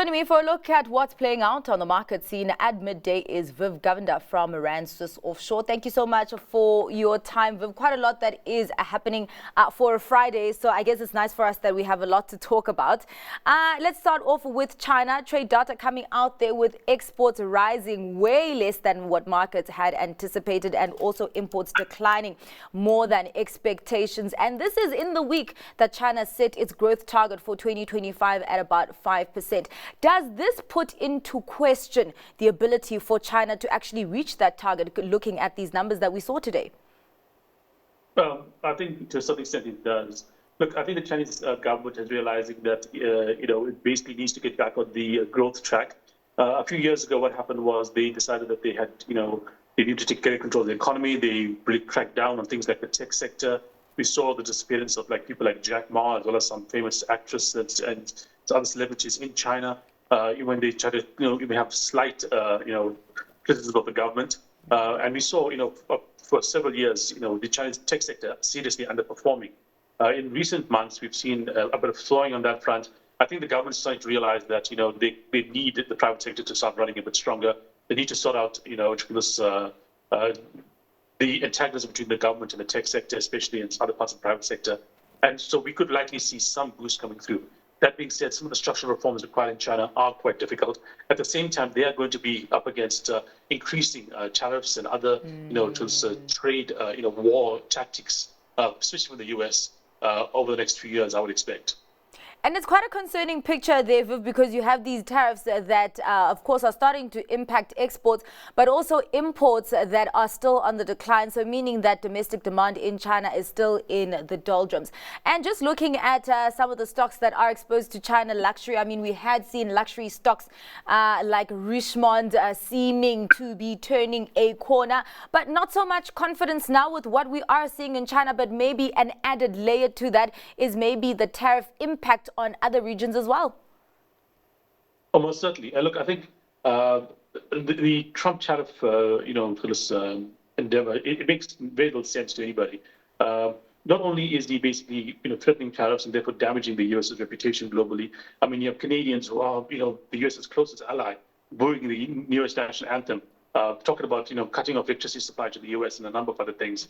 Joining me for a look at what's playing out on the market scene at midday is Viv Govender from Rand Swiss Offshore. Thank you so much for your time, Viv. Quite a lot that is happening for a Friday, so I guess it's nice for us that we have a lot to talk about. Let's start off with China. Trade data coming out there with exports rising way less than what markets had anticipated, and also imports declining more than expectations. And this is in the week that China set its growth target for 2025 at about 5%. Does this put into question the ability for China to actually reach that target, looking at these numbers that we saw today? Well, I think to some extent it does. Look, I think the Chinese government is realizing that it basically needs to get back on the growth track. A few years ago, what happened was they decided that they had, they needed to take control of the economy. They really cracked down on things like the tech sector. We saw the disappearance of people like Jack Ma, as well as some famous actresses and other celebrities in China. When they tried to, even have slight, criticism of the government. And we saw, for several years, the Chinese tech sector seriously underperforming. In recent months, we've seen a bit of slowing on that front. I think the government's starting to realize that, they need the private sector to start running a bit stronger. They need to sort out, the antagonism between the government and the tech sector, especially in other parts of the private sector. And so we could likely see some boost coming through. That being said, some of the structural reforms required in China are quite difficult. At the same time, they are going to be up against increasing tariffs and other, trade, war tactics, especially with the US, over the next few years, I would expect. And it's quite a concerning picture there, Viv, because you have these tariffs that, of course, are starting to impact exports, but also imports that are still on the decline. So meaning that domestic demand in China is still in the doldrums. And just looking at some of the stocks that are exposed to China luxury, I mean, we had seen luxury stocks like Richemont seeming to be turning a corner, but not so much confidence now with what we are seeing in China. But maybe an added layer to that is maybe the tariff impact on other regions as well. Almost certainly. Look, I think the Trump tariff, for this endeavor, it makes very little sense to anybody. Not only is he basically, threatening tariffs and therefore damaging the U.S.'s reputation globally. I mean, you have Canadians who are, the U.S.'s closest ally, booing the U.S. national anthem, talking about, cutting off electricity supply to the U.S. and a number of other things.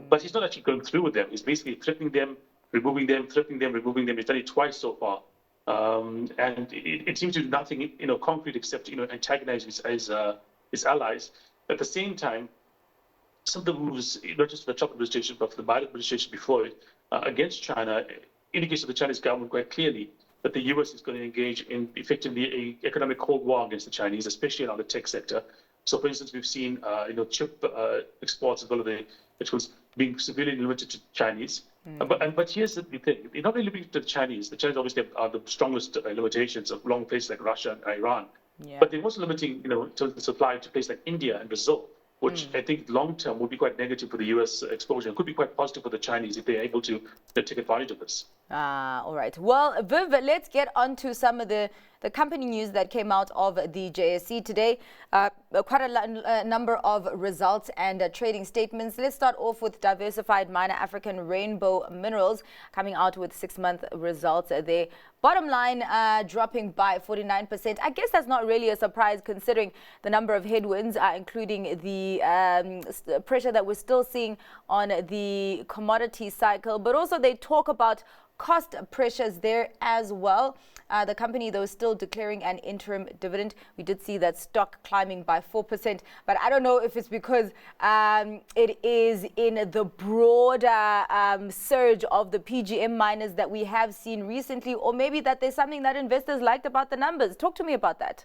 But he's not actually going through with them. He's basically threatening them, removing them, threatening them, removing them. He's done it twice so far. And it seems to do nothing, concrete except, antagonize his allies. At the same time, some of the moves, not just for the Trump administration, but for the Biden administration before it, against China, indicates to the Chinese government quite clearly that the U.S. is going to engage in effectively an economic Cold War against the Chinese, especially around the tech sector. So, for instance, we've seen, chip exports as well as which was being severely limited to Chinese. But here's the thing: they're not really limited to the Chinese. The Chinese obviously are the strongest limitations of long places like Russia and Iran. Yeah. But they're also limiting, to the supply to places like India and Brazil, which I think long term would be quite negative for the U.S. exposure. It could be quite positive for the Chinese if they're able to take advantage of this. All right. Well, Viv, let's get on to some of the company news that came out of the JSE today. Quite a number of results and trading statements. Let's start off with diversified miner African Rainbow Minerals coming out with 6-month results. Their bottom line dropping by 49%. I guess that's not really a surprise considering the number of headwinds, including the pressure that we're still seeing on the commodity cycle. But also they talk about cost pressures there as well. The company, though, is still declaring an interim dividend. We did see that stock climbing by 4%, but I don't know if it's because it is in the broader surge of the PGM miners that we have seen recently, or maybe that there's something that investors liked about the numbers. Talk to me about that.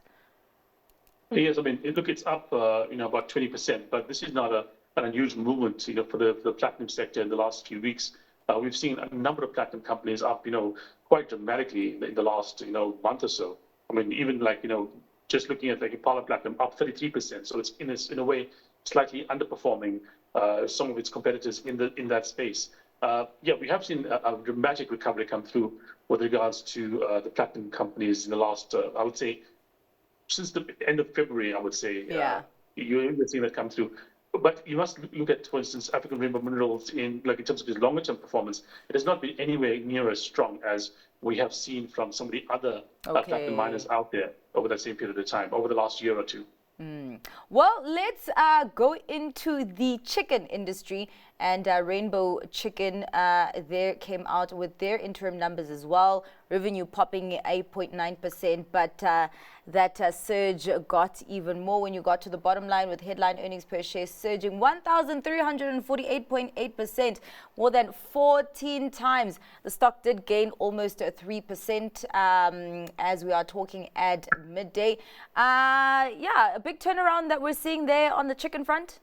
Yes, I mean, look, it's up, about 20%, but this is not an unusual movement, for the platinum sector in the last few weeks. We've seen a number of platinum companies up, quite dramatically in the last, month or so. I mean, even just looking at Impala Platinum up 33%. So it's in a way slightly underperforming some of its competitors in that space. We have seen a dramatic recovery come through with regards to the platinum companies in the last, I would say, since the end of February. I would say, yeah, you're seeing that come through. But you must look at, for instance, African Rainbow Minerals in terms of its longer term performance. It has not been anywhere near as strong as we have seen from some of the other platinum miners Okay. out there over that same period of time, over the last year or two. Well, let's go into the chicken industry. And Rainbow Chicken, there came out with their interim numbers as well. Revenue popping 8.9%, but that surge got even more when you got to the bottom line, with headline earnings per share surging 1,348.8%, more than 14 times. The stock did gain almost 3% as we are talking at midday. Yeah, a big turnaround that we're seeing there on the chicken front.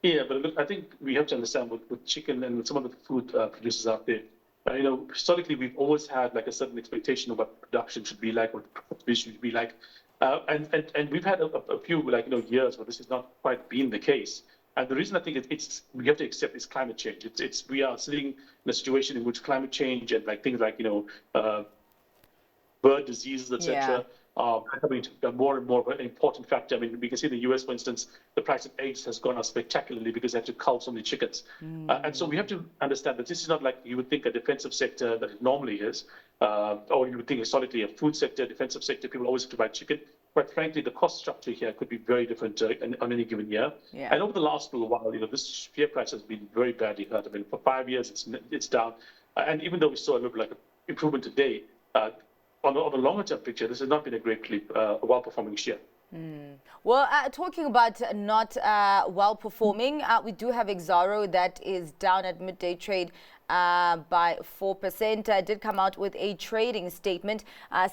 Yeah, but look, I think we have to understand with chicken and with some of the food producers out there, historically we've always had like a certain expectation of what production should be like, what profitability should be like, and we've had a few years where this has not quite been the case. And the reason I think it's we have to accept is climate change. It's we are sitting in a situation in which climate change and things like bird diseases, Yeah. etc., are becoming more and more of an important factor. I mean, we can see in the US, for instance, the price of eggs has gone up spectacularly because they have to cull so many chickens. And so we have to understand that this is not like you would think a defensive sector that it normally is, or you would think historically a food sector, defensive sector, people always have to buy chicken. But frankly, the cost structure here could be very different on any given year. Yeah. And over the last little while, this share price has been very badly hurt. I mean, for 5 years, it's down. And even though we saw a little bit improvement today, on the longer term picture, this has not been a great clip, a well-performing share. Well, talking about not well performing, we do have Exxaro that is down at midday trade by 4%. Did come out with a trading statement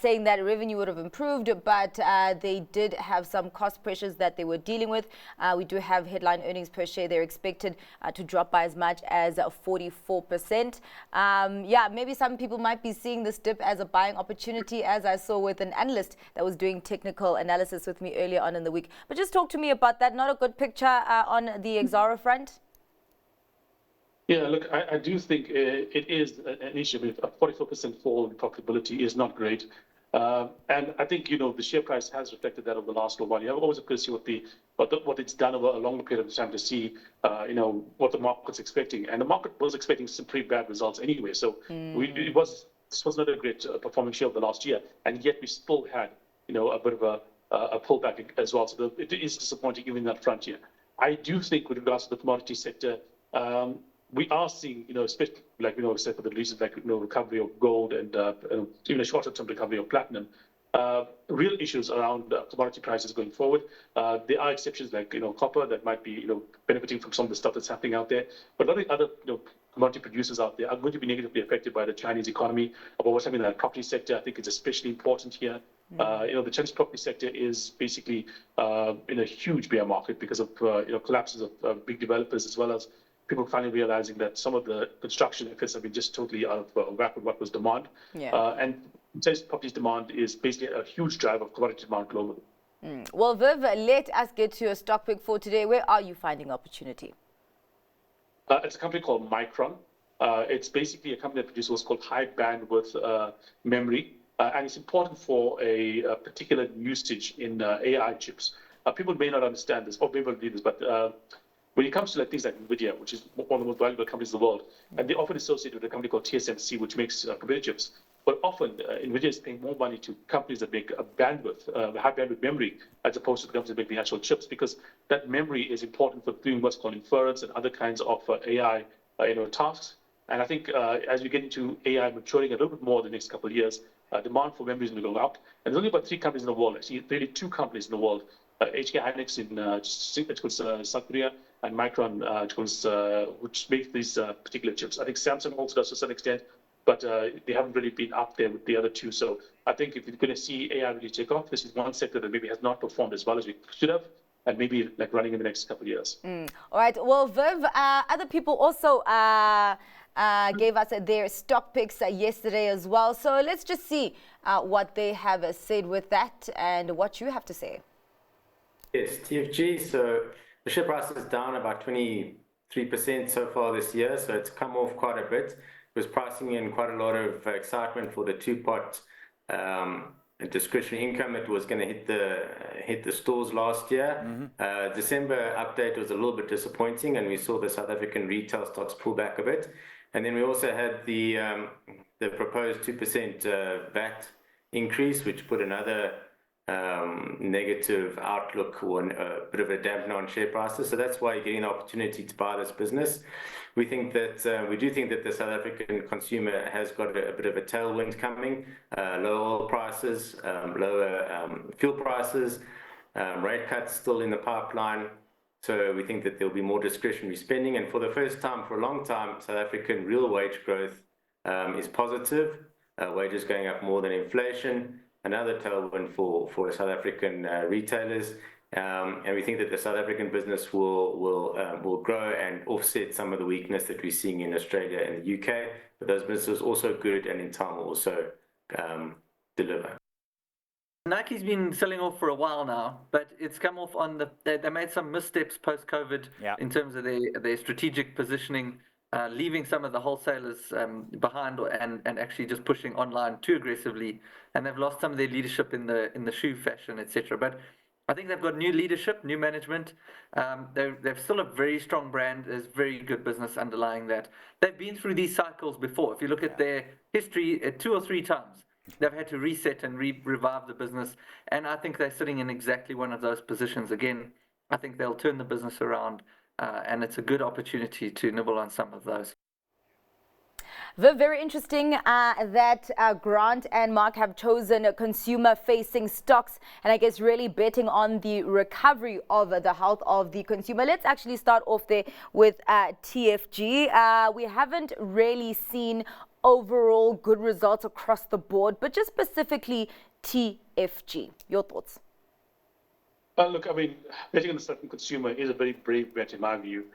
saying that revenue would have improved, but they did have some cost pressures that they were dealing with. We do have headline earnings per share. They're expected to drop by as much as 44%. Yeah, maybe some people might be seeing this dip as a buying opportunity, as I saw with an analyst that was doing technical analysis with me earlier on in the week. But just talk to me about that. Not a good picture on the Exxaro front. Yeah, look, I do think it is an issue. I mean, a 44% fall in profitability is not great. And I think, the share price has reflected that over the last little while. You have always to see what it's done over a longer period of time to see, what the market's expecting. And the market was expecting some pretty bad results anyway. So this was not a great performing share of the last year. And yet we still had, a bit of a pullback as well. So it is disappointing even in that front year. I do think with regards to the commodity sector, we are seeing, especially except for the recent recovery of gold and even a shorter term recovery of platinum, real issues around commodity prices going forward. There are exceptions like copper that might be benefiting from some of the stuff that's happening out there, but a lot of other commodity producers out there are going to be negatively affected by the Chinese economy. About what's happening in the property sector, I think it's especially important here. The Chinese property sector is basically in a huge bear market because of collapses of big developers, as well as people finally realizing that some of the construction efforts have been just totally out of whack with what was demand. Yeah. And Chinese property demand is basically a huge driver of commodity demand globally. Well, Viv, let us get to your stock pick for today. Where are you finding opportunity? It's a company called Micron. It's basically a company that produces what's called high bandwidth memory. And it's important for a particular usage in AI chips. People may not understand this, or maybe believe this, but when it comes to things like NVIDIA, which is one of the most valuable companies in the world, and they often associate with a company called TSMC, which makes computer chips. But often, NVIDIA is paying more money to companies that make a high bandwidth memory, as opposed to the companies that make the actual chips, because that memory is important for doing what's called inference and other kinds of AI, tasks. And I think as we get into AI maturing a little bit more in the next couple of years, demand for memory is going to go up. And there's only about 3 companies in the world, actually, really 2 companies in the world, HK Hynix in South Korea, and Micron, which makes these particular chips. I think Samsung also does to some extent, but they haven't really been up there with the other 2. So I think if you're going to see AI really take off, this is one sector that maybe has not performed as well as we should have, and maybe running in the next couple of years. All right. Well, Viv, other people also gave us their stock picks yesterday as well. So let's just see what they have said with that and what you have to say. Yes, TFG. So the share price is down about 23% so far this year. So it's come off quite a bit. It was pricing in quite a lot of excitement for the two-pot discretionary income. It was going to hit the stores last year. December update was a little bit disappointing, and we saw the South African retail stocks pull back a bit. And then we also had the proposed 2% VAT increase, which put another negative outlook or a bit of a dampener on share prices. So that's why you're getting the opportunity to buy this business. We think that we do think that the South African consumer has got a bit of a tailwind coming. Lower oil prices, lower fuel prices, rate cuts still in the pipeline. So we think that there'll be more discretionary spending. And for the first time for a long time, South African real wage growth is positive. Wages going up more than inflation. Another tailwind for South African retailers. And we think that the South African business will grow and offset some of the weakness that we're seeing in Australia and the UK. But those businesses are also good and in time will also deliver. Nike's been selling off for a while now, but it's come off on they made some missteps post-COVID in terms of their strategic positioning, leaving some of the wholesalers behind and actually just pushing online too aggressively, and they've lost some of their leadership in the shoe fashion, etc. But I think they've got new leadership, new management. They've still a very strong brand. There's very good business underlying that. They've been through these cycles before. If you look at their history, 2 or 3 times, they've had to reset and revive the business. And I think they're sitting in exactly one of those positions again. I think they'll turn the business around, and it's a good opportunity to nibble on some of those. Very interesting that Grant and Mark have chosen consumer-facing stocks, and I guess really betting on the recovery of the health of the consumer. Let's actually start off there with TFG. We haven't really seen overall good results across the board, but just specifically TFG. Your thoughts? Look, I mean, betting on the certain consumer is a very brave bet in my view.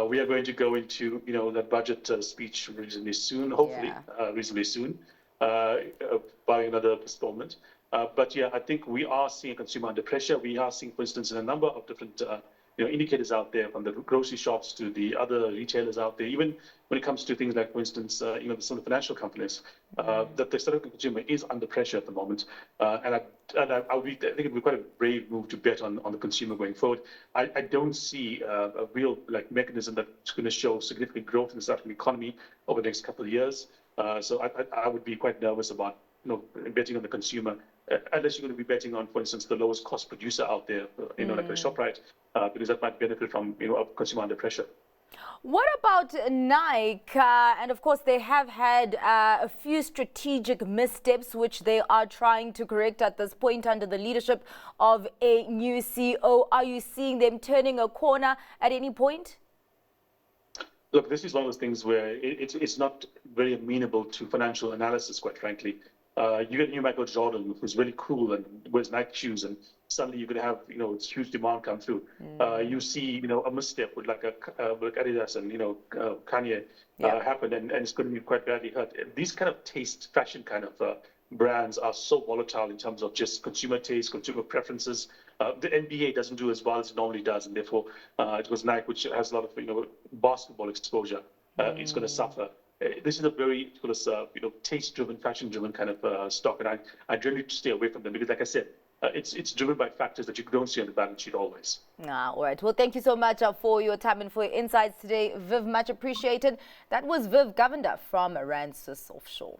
We are going to go into, that budget speech reasonably soon, hopefully reasonably soon, barring another postponement. But yeah, I think we are seeing consumer under pressure. We are seeing, for instance, in a number of different indicators out there, from the grocery shops to the other retailers out there, even when it comes to things like, for instance, some of the financial companies, that the South African consumer is under pressure at the moment. And I think it would be quite a brave move to bet on the consumer going forward. I don't see a real mechanism that's going to show significant growth in the South African economy over the next couple of years. So I would be quite nervous about betting on the consumer, unless you're going to be betting on, for instance, the lowest cost producer out there, like a ShopRite, because that might benefit from a consumer under pressure. What about Nike? And of course, they have had a few strategic missteps, which they are trying to correct at this point under the leadership of a new CEO. Are you seeing them turning a corner at any point? Look, this is one of those things where it's not very amenable to financial analysis, quite frankly. You get new Michael Jordan, who's really cool and wears Nike shoes, and suddenly you're going to have it's huge demand come through. You see a misstep with like Adidas and Kanye happen, and it's going to be quite badly hurt. These kind of taste, fashion kind of brands are so volatile in terms of just consumer taste, consumer preferences. The NBA doesn't do as well as it normally does, and therefore it was Nike, which has a lot of basketball exposure. It's going to suffer. This is a very taste-driven, fashion-driven kind of stock, and I generally stay away from them because, like I said, it's driven by factors that you don't see on the balance sheet always. All right. Well, thank you so much for your time and for your insights today, Viv. Much appreciated. That was Viv Govender from Rand Swiss Offshore.